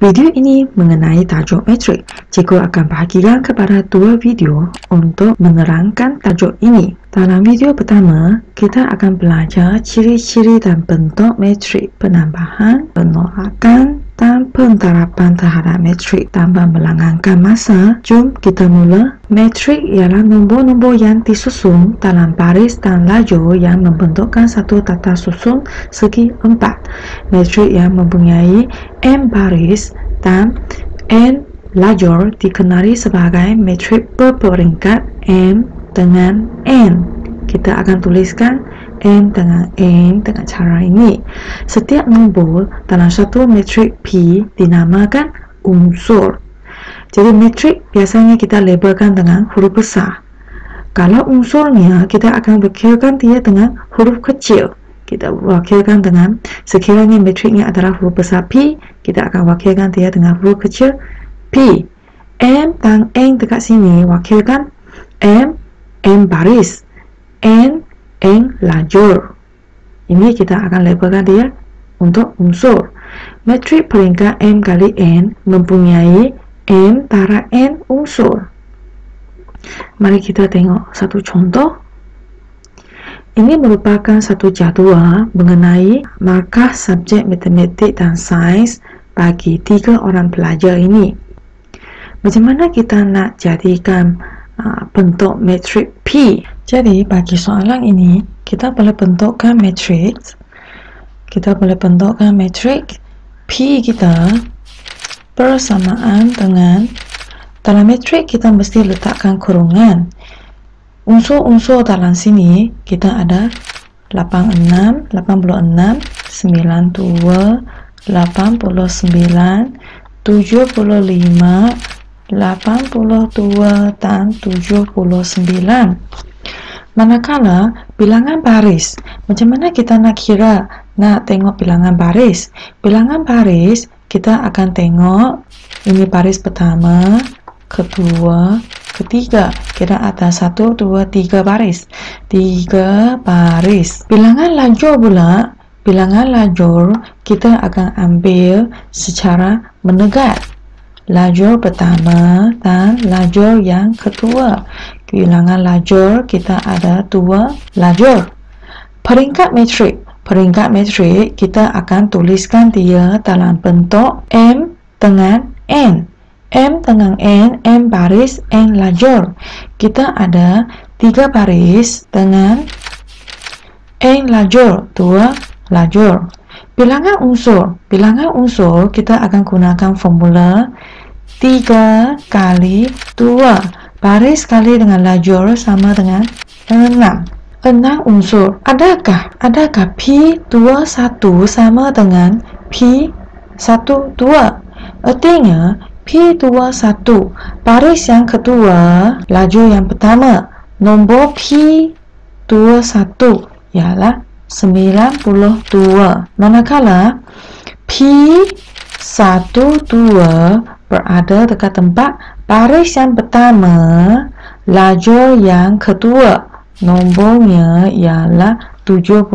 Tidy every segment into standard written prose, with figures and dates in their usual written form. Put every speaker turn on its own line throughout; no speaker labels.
Video ini mengenai tajuk metrik. Cikgu akan bahagikan kepada dua video untuk menerangkan tajuk ini. Dalam video pertama, kita akan belajar ciri-ciri dan bentuk metrik, penambahan, penolakan dan penterapan terhadap metrik tanpa melanggar masa. Jom kita mula. Metrik ialah nombor-nombor yang disusun dalam baris dan lajur yang membentukkan satu tata susun segi empat. Metrik yang mempunyai n baris dan n lajur dikenali sebagai metrik berperingkat m dengan n. Kita akan tuliskan m dengan n dengan cara ini. Setiap nombor dalam satu metrik P dinamakan unsur. Jadi metrik biasanya kita labelkan dengan huruf besar. Kalau unsurnya, kita akan wakilkan dia dengan huruf kecil. Kita wakilkan dengan, sekiranya metriknya adalah huruf besar P, kita akan wakilkan dia dengan huruf kecil P. M dan N dekat sini wakilkan M baris, N lajur. Ini kita akan labelkan dia untuk unsur. Metrik peringkat M kali N mempunyai M darab N unsur. Mari kita tengok satu contoh. Ini merupakan satu jadual mengenai markah subjek matematik dan sains bagi 3 orang pelajar ini. Macam mana kita nak jadikan bentuk metrik P? Jadi bagi soalan ini, kita boleh bentukkan metrik. Kita boleh bentukkan metrik P kita bersamaan dengan, dalam metrik kita mesti letakkan kurungan. Unsur-unsur dalam sini kita ada 86, 86, 92, 89, 75, 82 dan 79. Manakala bilangan baris, macam mana kita nak kira, nak tengok bilangan baris? Bilangan baris kita akan tengok ini baris pertama, kedua, ketiga. Kita ada 1, 2, 3 baris. 3 baris. Bilangan lajur pula, bilangan lajur kita akan ambil secara menegat. Lajur pertama dan lajur yang kedua. Bilangan lajur kita ada 2 lajur. Peringkat metrik. Peringkat metrik kita akan tuliskan dia dalam bentuk M dengan N. M dengan N, M baris, N lajur. Kita ada 3 baris dengan N lajur, 2 lajur. Bilangan unsur. Bilangan unsur kita akan gunakan formula 3 kali 2. Baris kali dengan lajur sama dengan 6. 6 unsur. Adakah P21 sama dengan P12? Artinya P21 baris yang kedua, lajur yang pertama, nombor P21 ialah 92. Manakala P12 berada dekat tempat baris yang pertama, lajur yang kedua, nombornya ialah 75.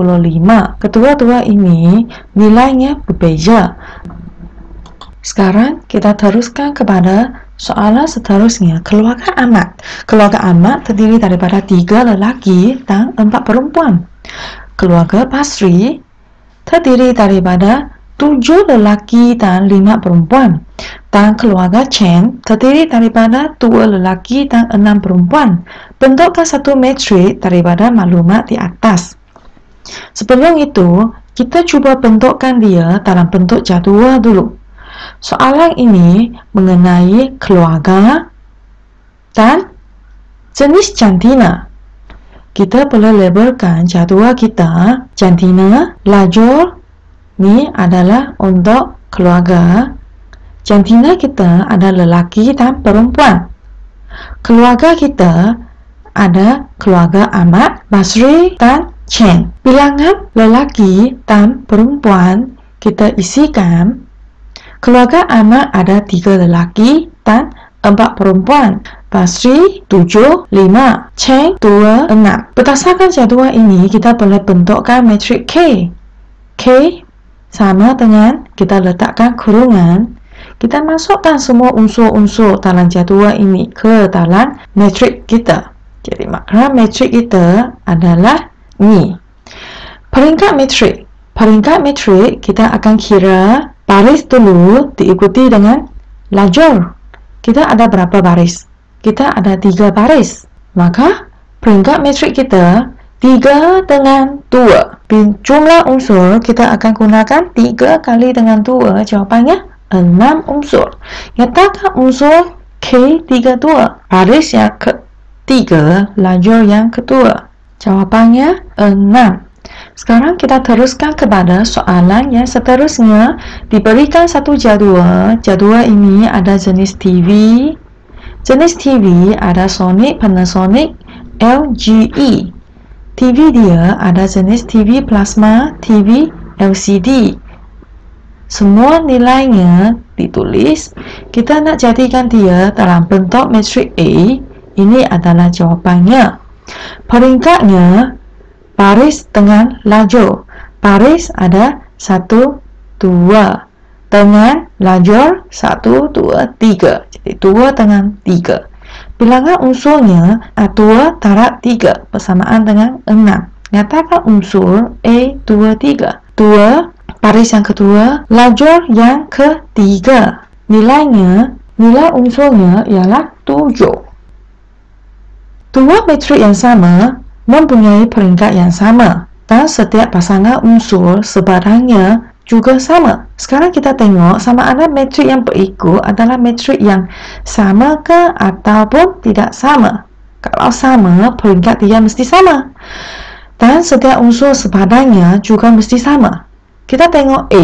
Kedua-dua ini nilainya berbeza. Sekarang kita teruskan kepada soalan seterusnya. Keluarga Ahmad. Keluarga Ahmad terdiri daripada 3 lelaki dan 4 perempuan. Keluarga Basri terdiri daripada 7 lelaki dan 5 perempuan. Dan keluarga Chen terdiri daripada 2 lelaki dan 6 perempuan. Bentukkan satu metrik daripada maklumat di atas. Sebelum itu, kita cuba bentukkan dia dalam bentuk jadual dulu. Soalan ini mengenai keluarga dan jenis jantina. Kita boleh labelkan jadual kita. Jantina, lajur ni adalah untuk keluarga. Jantina kita ada lelaki dan perempuan. Keluarga kita ada keluarga Ahmad, Basri dan Chen. Bilangan lelaki dan perempuan kita isikan. Keluarga Ahmad ada 3 lelaki dan 4 perempuan. Basri 7, 5, Chen 2, 6. Berdasarkan jadual ini, kita boleh bentukkan metrik K. K sama dengan kita letakkan kurungan. kita masukkan semua unsur-unsur dalam jadual ini ke dalam matrik kita. Jadi makna matrik kita adalah ni. Peringkat matrik. Peringkat matrik kita akan kira baris dulu diikuti dengan lajur. Kita ada berapa baris? Kita ada 3 baris. Maka peringkat matrik kita 3 dengan 2. Jumlah unsur kita akan gunakan 3 kali dengan 2. Jawapannya 6 unsur. Nyatakan unsur K32. Baris yang ketiga, lajur yang kedua. Jawapannya 6. Sekarang kita teruskan kepada soalan yang seterusnya. Diberikan satu jadual. Jadual ini ada jenis TV. Jenis TV ada Sony, Panasonic, LGE. TV dia ada jenis TV plasma, TV LCD. Semua nilainya ditulis. Kita nak jadikan dia dalam bentuk matrik A. Ini adalah jawapannya. Peringkatnya baris dengan lajur. Baris ada 1, 2. Dengan lajur 1, 2, 3. Jadi 2 dengan 3. Bilangan unsurnya 2 darab 3 bersamaan dengan 6. Nyatakan unsur A23. 2 baris yang kedua, lajur yang ketiga. Nilai unsurnya ialah 7. Dua matrik yang sama mempunyai peringkat yang sama dan setiap pasangan unsur sebarangnya juga sama. Sekarang kita tengok sama ada matrik yang berikut adalah matrik yang sama ke ataupun tidak sama. Kalau sama, peringkat dia mesti sama. Dan setiap unsur sepadannya juga mesti sama. Kita tengok A.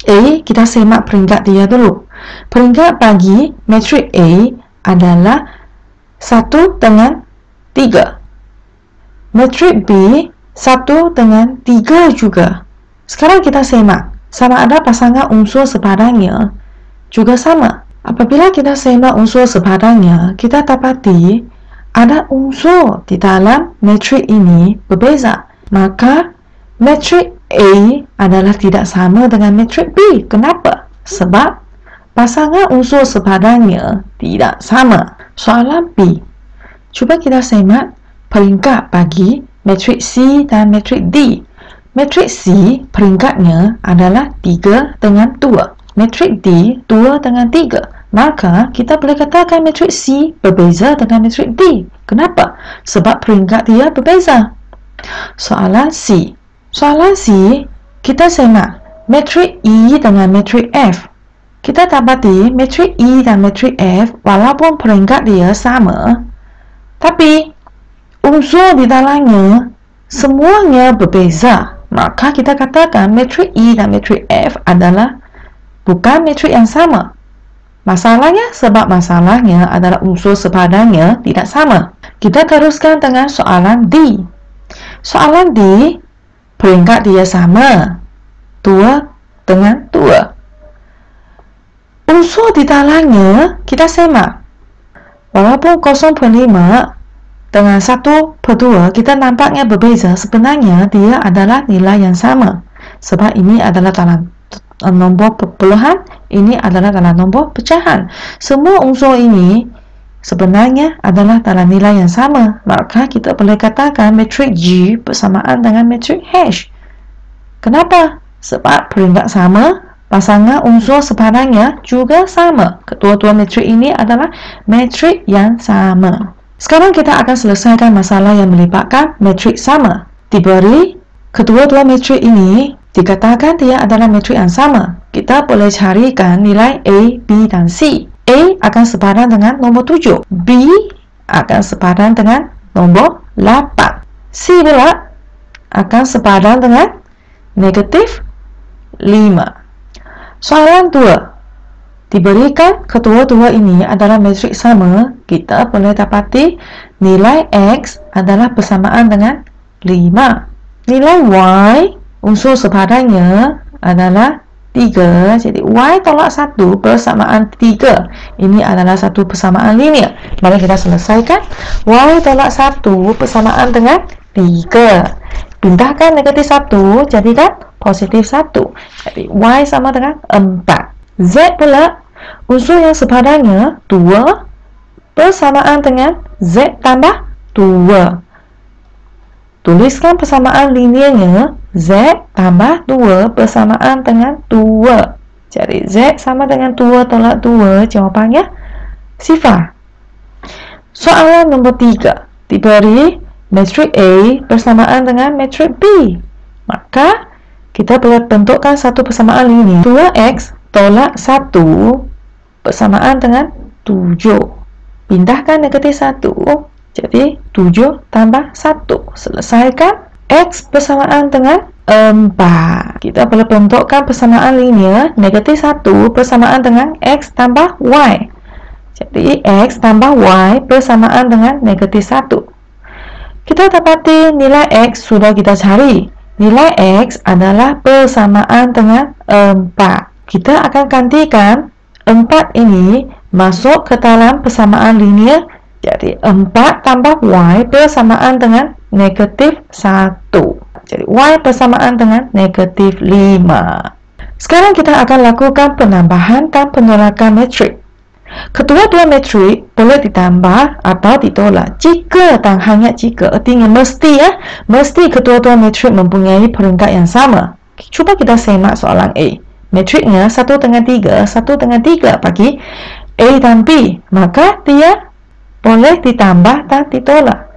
A, kita semak peringkat dia dulu. Peringkat bagi matrik A adalah 1 dengan 3. Matrik B 1 dengan 3 juga. Sekarang kita semak sama ada pasangan unsur sepadannya juga sama. Apabila kita semak unsur sepadannya, kita dapati ada unsur di dalam matrik ini berbeza. Maka matrik A adalah tidak sama dengan matrik B. Kenapa? Sebab pasangan unsur sepadannya tidak sama. Soalan B. Cuba kita semak peringkat bagi matrik C dan matrik D. Matrik C peringkatnya adalah 3 dengan 2. Matrik D 2 dengan 3. Maka kita boleh katakan matrik C berbeza dengan matrik D. Kenapa? Sebab peringkat dia berbeza. Soalan C. Soalan C, kita semak matrik E dengan matrik F. Kita dapati matrik E dan matrik F walaupun peringkat dia sama, tapi unsur di dalamnya semuanya berbeza. Maka kita katakan matrik E dan matrik F adalah bukan matrik yang sama. Masalahnya sebab masalahnya adalah unsur sepadannya tidak sama. Kita teruskan dengan soalan D. Soalan D, peringkat dia sama, 2 dengan 2. Unsur di dalamnya kita semak. Walaupun 0.5 dengan 1/2 kita nampaknya berbeza, sebenarnya dia adalah nilai yang sama. Sebab ini adalah dalam nombor perpuluhan, ini adalah dalam nombor pecahan. Semua unsur ini sebenarnya adalah dalam nilai yang sama. Maka kita boleh katakan matrik G bersamaan dengan matrik H. Kenapa? Sebab peringkat sama, pasangan unsur sepadannya juga sama. Kedua-dua matrik ini adalah matrik yang sama. Sekarang kita akan selesaikan masalah yang melibatkan matrik sama. Diberi kedua-dua matrik ini, dikatakan dia adalah matrik yang sama. Kita boleh carikan nilai A, B dan C. A akan sepadan dengan nombor 7. B akan sepadan dengan nombor 8. C pula akan sepadan dengan negatif 5. Soalan 2. Diberikan kedua-dua ini adalah matrik sama, kita boleh dapati nilai X adalah bersamaan dengan 5. Nilai Y, unsur sepadannya adalah 3. Jadi Y tolak 1 bersamaan 3. Ini adalah satu persamaan linear. Mari kita selesaikan. Y tolak 1 bersamaan dengan 3. Pindahkan negatif 1, jadikan positif 1. Jadi Y sama dengan 4. Z pula, unsur yang sepadannya 2 bersamaan dengan Z tambah 2. Tuliskan persamaan linearnya Z tambah 2 bersamaan dengan 2. Jadi Z sama dengan 2 tolak 2, jawapannya sifar. Soalan nombor 3. Diberi matrik A bersamaan dengan matrik B. Maka kita boleh bentukkan satu persamaan linear. 2x tolak 1 bersamaan dengan 7. Pindahkan negatif 1, jadi 7 tambah 1. Selesaikan. X bersamaan dengan 4. Kita boleh bentukkan persamaan linear negatif 1 bersamaan dengan X tambah Y. Jadi X tambah Y bersamaan dengan negatif 1. Kita dapati nilai X sudah kita cari. Nilai X adalah bersamaan dengan 4. Kita akan gantikan 4 ini masuk ke dalam persamaan linear. Jadi 4 tambah Y bersamaan dengan negatif 1. Jadi Y bersamaan dengan negatif 5. Sekarang kita akan lakukan penambahan dan penolakan matrik. Kedua-dua matrik boleh ditambah atau ditolak. Jika dan hanya jika, artinya mesti mesti kedua-dua matrik mempunyai peringkat yang sama. Cuba kita semak soalan A. Matriknya 1 dengan 3, 1 dengan 3 bagi A dan B. Maka dia boleh ditambah dan ditolak.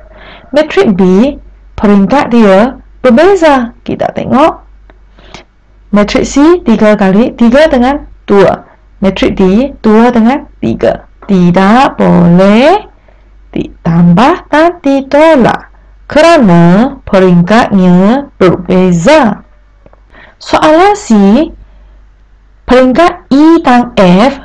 Matrik B, peringkat dia berbeza. Kita tengok. Matrik C 3 kali 3 dengan 2. Matrik D 2 dengan 3. Tidak boleh ditambah dan ditolak kerana peringkatnya berbeza. Soalan C, peringkat E dan F,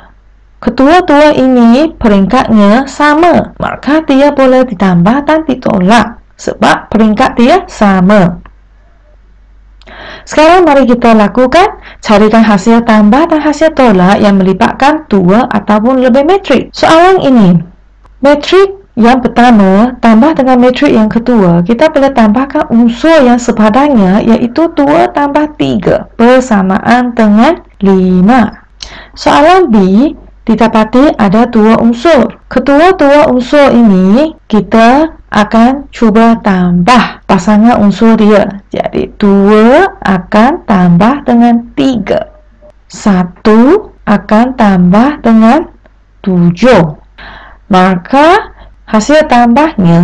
kedua-dua ini peringkatnya sama, maka dia boleh ditambah dan ditolak sebab peringkat dia sama. Sekarang mari kita lakukan, carikan hasil tambah dan hasil tolak yang melibatkan 2 ataupun lebih matrik. Soalan ini, matrik yang pertama tambah dengan matrik yang kedua, kita boleh tambahkan unsur yang sepadannya, iaitu 2 tambah 3 bersamaan dengan 5. Soalan B, didapati ada 2 unsur. Kedua-dua unsur ini kita akan cuba tambah pasangan unsur dia. Jadi 2 akan tambah dengan 3. 1 akan tambah dengan 7. Maka hasil tambahnya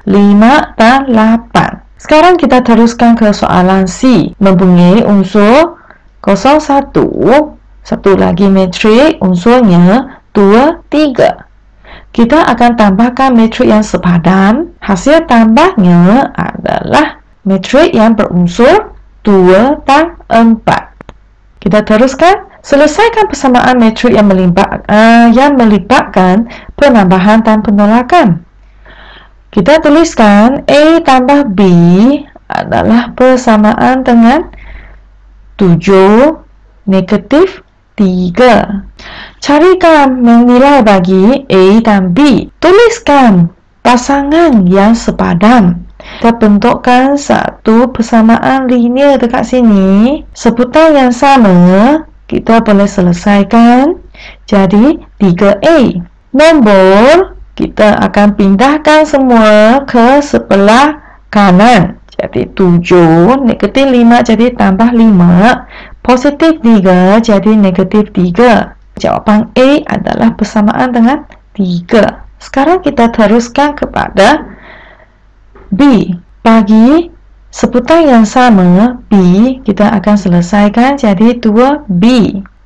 5 dan 8. Sekarang kita teruskan ke soalan C. Mempunyai unsur 01. Satu lagi matrik, unsurnya 2, 3. Kita akan tambahkan matrik yang sepadan. Hasil tambahnya adalah matrik yang berunsur 2 dan 4. Kita teruskan. Selesaikan persamaan matrik yang melibatkan penambahan dan penolakan. Kita tuliskan A tambah B adalah bersamaan dengan 7 negatif 3. Carikan nilai bagi A dan B. Tuliskan pasangan yang sepadan. Kita bentukkan satu persamaan linear dekat sini. Sebutan yang sama kita boleh selesaikan. Jadi 3A. Nombor kita akan pindahkan semua ke sebelah kanan. Jadi 7 negatif 5 jadi tambah 5. Positif 3 jadi negatif 3. Jawapan A adalah bersamaan dengan 3. Sekarang kita teruskan kepada B. Bagi sebutan yang sama B, kita akan selesaikan jadi 2B.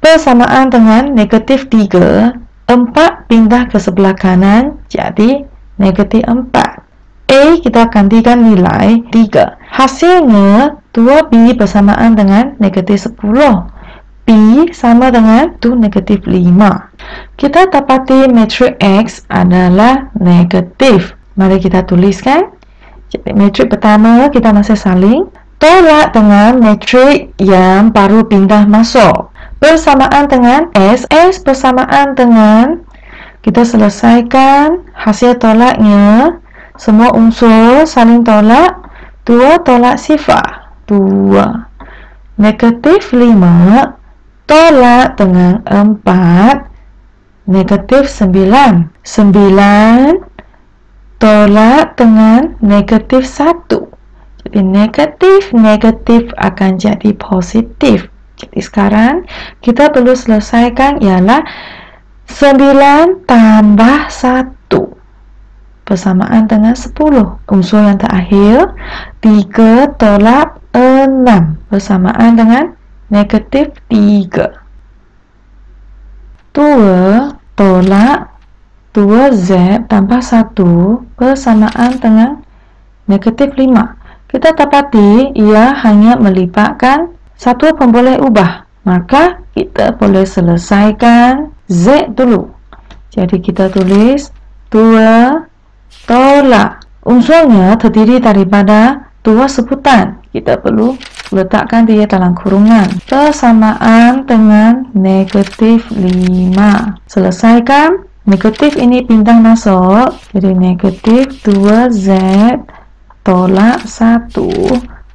Bersamaan dengan negatif 3. 4 pindah ke sebelah kanan jadi negatif 4. A kita gantikan nilai 3. Hasilnya 2B bersamaan dengan negatif 10. B sama dengan 2 negatif 5. Kita dapati matrik X adalah negatif. Mari kita tuliskan. Jadi matrik pertama kita masih salin. Tolak dengan matrik yang baru pindah masuk. Bersamaan dengan S. S bersamaan dengan, kita selesaikan hasil tolaknya. Semua unsur saling tolak. 2 tolak sifar 2. Negatif 5 tolak dengan 4, negatif 9. 9 tolak dengan negatif 1. Jadi negatif akan jadi positif. Jadi sekarang kita perlu selesaikan ialah 9 tambah 1 bersamaan dengan 10. Unsur yang terakhir 3 tolak 6 bersamaan dengan negatif 3. 2 tolak 2Z tambah 1 bersamaan dengan negatif 5. Kita dapati ia hanya melibatkan satu pemboleh ubah. Maka kita boleh selesaikan Z dulu. Jadi kita tulis 2 tolak. Unsurnya terdiri daripada 2 sebutan. Kita perlu letakkan dia dalam kurungan. Bersamaan dengan negatif 5. Selesaikan. Negatif ini bintang masuk. Jadi negatif 2Z tolak 1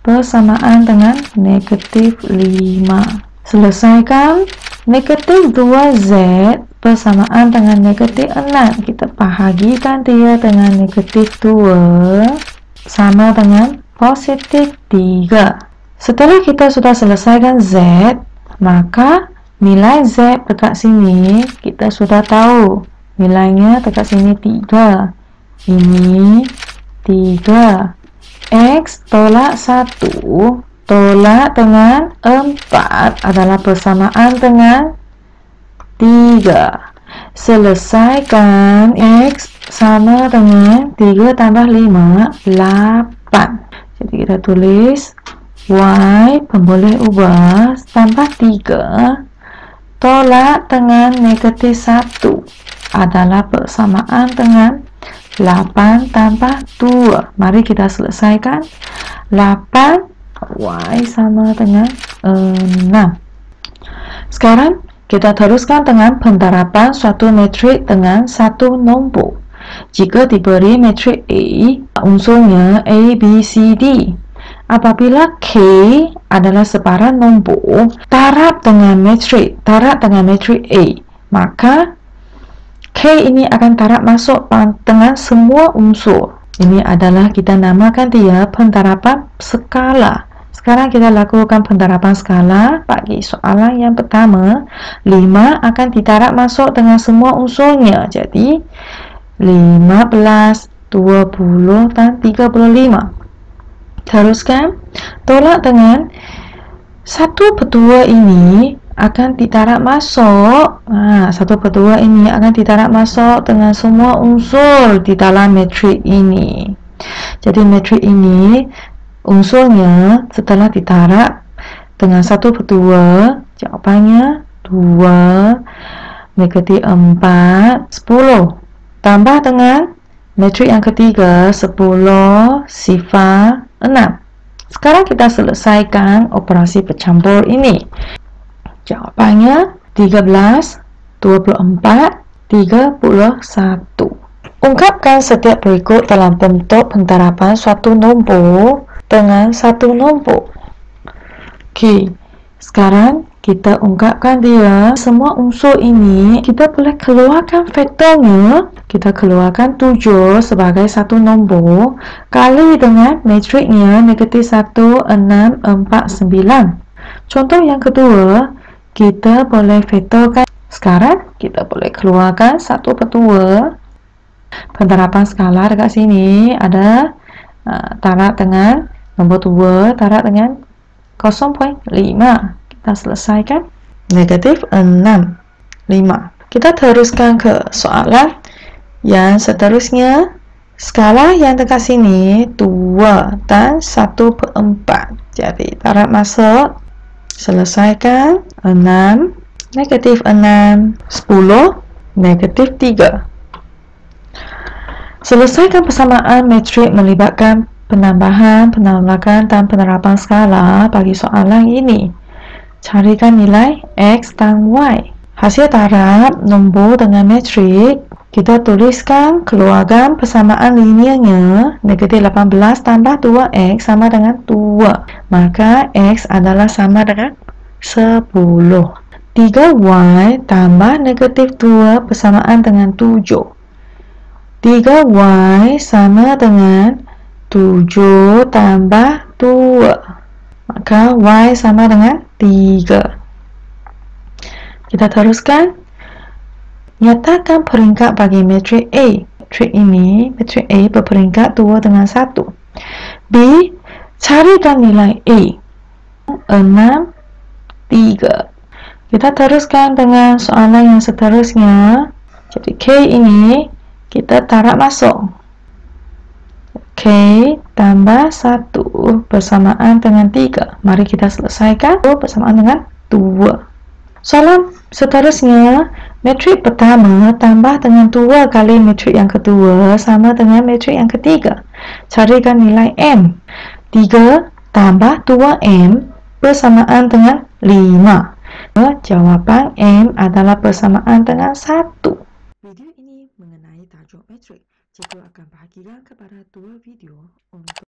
bersamaan dengan negatif 5. Selesaikan. Negatif 2Z bersamaan dengan negatif 6. Kita bahagikan dia dengan negatif 2 sama dengan positif 3. Setelah kita sudah selesaikan Z, maka nilai Z dekat sini kita sudah tahu. Nilainya dekat sini 3. Ini 3. X tolak 1 tolak dengan 4 adalah bersamaan dengan 3. Selesaikan. X sama dengan 3 tambah 5, 8. Jadi kita tulis Y pemboleh ubah tambah 3 tolak dengan negatif 1 adalah bersamaan dengan 8 tambah 2. Mari kita selesaikan. 8 Y sama dengan 6. Sekarang kita teruskan dengan penerapan suatu metrik dengan satu nombor. Jika diberi metrik A, unsurnya A, B, C, D. Apabila K adalah sebarang nombor taraf dengan metrik A, maka K ini akan taraf masuk dengan semua unsur. Ini adalah kita namakan dia penerapan skala. Sekarang kita lakukan penerapan skala. Bagi soalan yang pertama, 5 akan ditaraf masuk dengan semua unsurnya. Jadi 15, 20 dan 35. Teruskan. Tolak dengan 1/2 ini akan ditaraf masuk. 1/2 ini akan ditaraf masuk dengan semua unsur di dalam metrik ini. Jadi metrik ini unsurnya setelah ditaraf dengan 1/2, jawabannya 2, negatif 4, 10. Tambah dengan metrik yang ketiga, 10, sifar 6. Sekarang kita selesaikan operasi bercampur ini. Jawabannya 13, 24, 31. Ungkapkan setiap berikut dalam bentuk penerapan suatu nombor dengan satu nombor. Okey, sekarang kita ungkapkan dia. Semua unsur ini kita boleh keluarkan faktornya. Kita keluarkan 7 sebagai satu nombor kali dengan matriknya negatif 1, 6, 4, 9. Contoh yang kedua, kita boleh faktorkan. Sekarang kita boleh keluarkan 1/2. Penerapan skala dekat sini ada taraf dengan nombor 2, taraf dengan 0.5. Kita selesaikan. Negatif 6, 5. Kita teruskan ke soalan yang seterusnya. Skala yang dekat sini 2 dan 1/4. Jadi taraf masuk. Selesaikan. 6, negatif 6, 10, negatif 3. Selesaikan persamaan metrik melibatkan penambahan, penolakan dan penerapan skala bagi soalan ini. Carikan nilai X dan Y. Hasil taraf nombor dengan metrik. Kita tuliskan keluarkan persamaan linearnya. Negatif 18 tambah 2X sama dengan 2. Maka X adalah sama dengan 10. 3Y tambah negatif 2 bersamaan dengan 7. 3Y sama dengan 7 tambah 2. Maka Y sama dengan 3. Kita teruskan. Nyatakan peringkat bagi matrik A. Matrik ini, matrik A berperingkat 2 dengan 1. B. Carikan nilai A. 6, 3. Kita teruskan dengan soalan yang seterusnya. Jadi K ini kita tarik masuk. K tambah 1 bersamaan dengan 3. Mari kita selesaikan. Bersamaan dengan 2. Soalan seterusnya, matrik pertama tambah dengan 2 kali matrik yang kedua sama dengan matrik yang ketiga. Carikan nilai M. 3 tambah 2M bersamaan dengan 5. Jawapan M adalah bersamaan dengan 1. Video ini mengenai tajuk matrik. Cikgu akan bahagikan kepada 2 video untuk